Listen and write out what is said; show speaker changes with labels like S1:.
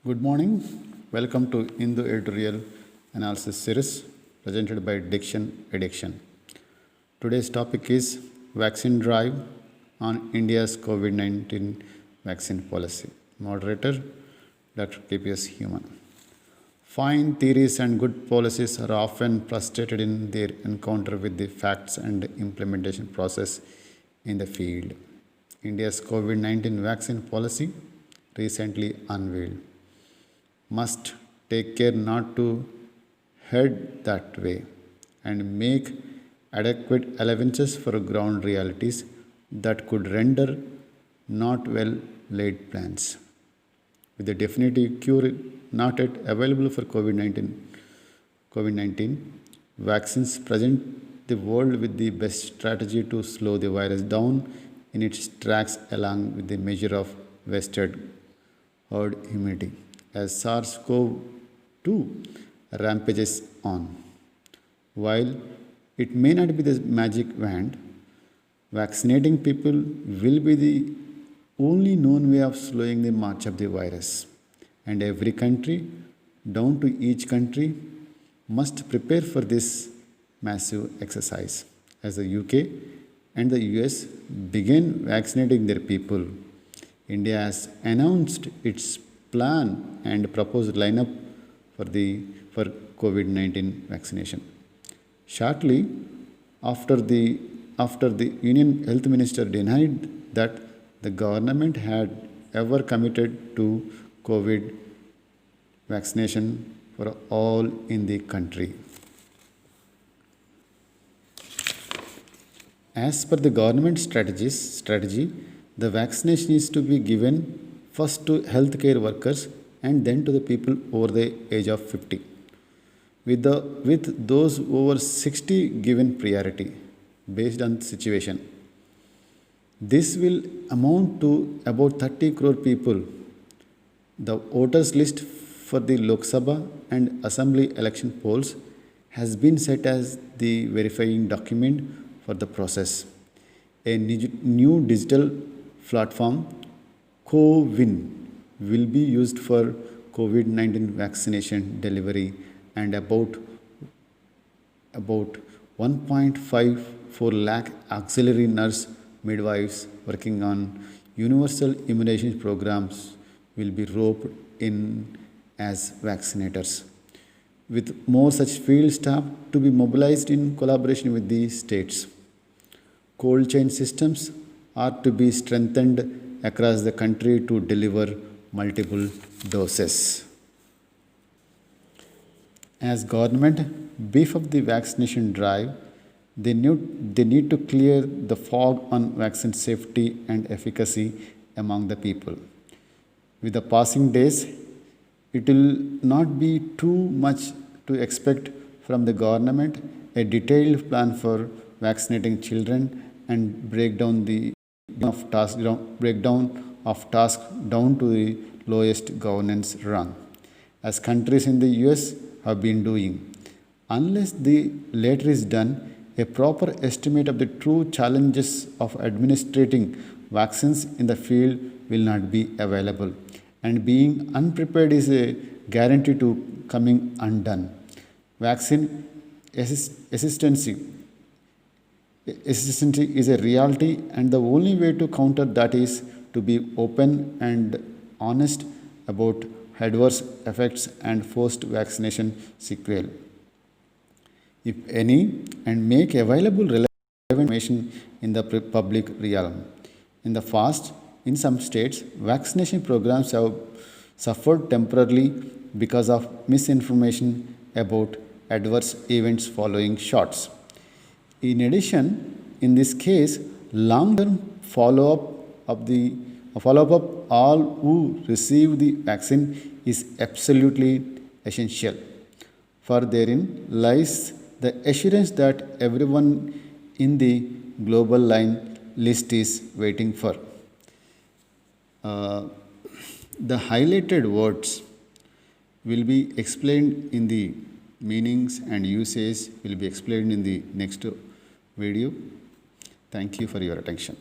S1: Good morning. Welcome to Hindu editorial analysis series presented by Diction Addiction. Today's topic is vaccine drive on India's COVID-19 vaccine policy. Moderator Dr. KPS Human. Fine theories and good policies are often frustrated in their encounter with the facts and implementation process in the field. India's COVID 19 vaccine policy, recently unveiled, must take care not to head that way and make adequate allowances for ground realities that could render not well laid plans. With a definitive cure not yet available for COVID-19, vaccines present the world with the best strategy to slow the virus down in its tracks along with the measure of vested herd immunity as SARS-CoV-2 rampages on. While it may not be the magic wand, vaccinating people will be the only known way of slowing the march of the virus. And every country, down to each country, must prepare for this massive exercise. As the UK and the US begin vaccinating their people, India has announced its plan and proposed lineup for COVID-19 vaccination. Shortly after the Union Health Minister denied that the government had ever committed to COVID vaccination for all in the country. As per the government strategy, the vaccination is to be given first to healthcare workers and then to the people over the age of 50, with those over 60 given priority based on the situation. This will amount to about 30 crore people. The voters list for the Lok Sabha and Assembly election polls has been set as the verifying document for the process. A new digital platform, CoWIN, will be used for COVID-19 vaccination delivery, and about 1.54 lakh auxiliary nurse midwives working on universal immunization programs will be roped in as vaccinators, with more such field staff to be mobilized in collaboration with the states. Cold chain systems are to be strengthened across the country to deliver multiple doses. As government beef up the vaccination drive, they need to clear the fog on vaccine safety and efficacy among the people. With the passing days, it will not be too much to expect from the government a detailed plan for vaccinating children and breakdown of task down to the lowest governance rung, as countries in the US have been doing. Unless the latter is done, a proper estimate of the true challenges of administrating vaccines in the field will not be available, and being unprepared is a guarantee to coming undone. Vaccine hesitancy is a reality, and the only way to counter that is to be open and honest about adverse effects and forced vaccination sequel, if any, and make available relevant information in the public realm. In the past, in some states, vaccination programs have suffered temporarily because of misinformation about adverse events following shots. In addition, in this case, long-term follow-up of all who receive the vaccine is absolutely essential, for therein lies the assurance that everyone in the global line list is waiting for. The highlighted words will be explained in the meanings and usage will be explained in the next video. Thank you for your attention.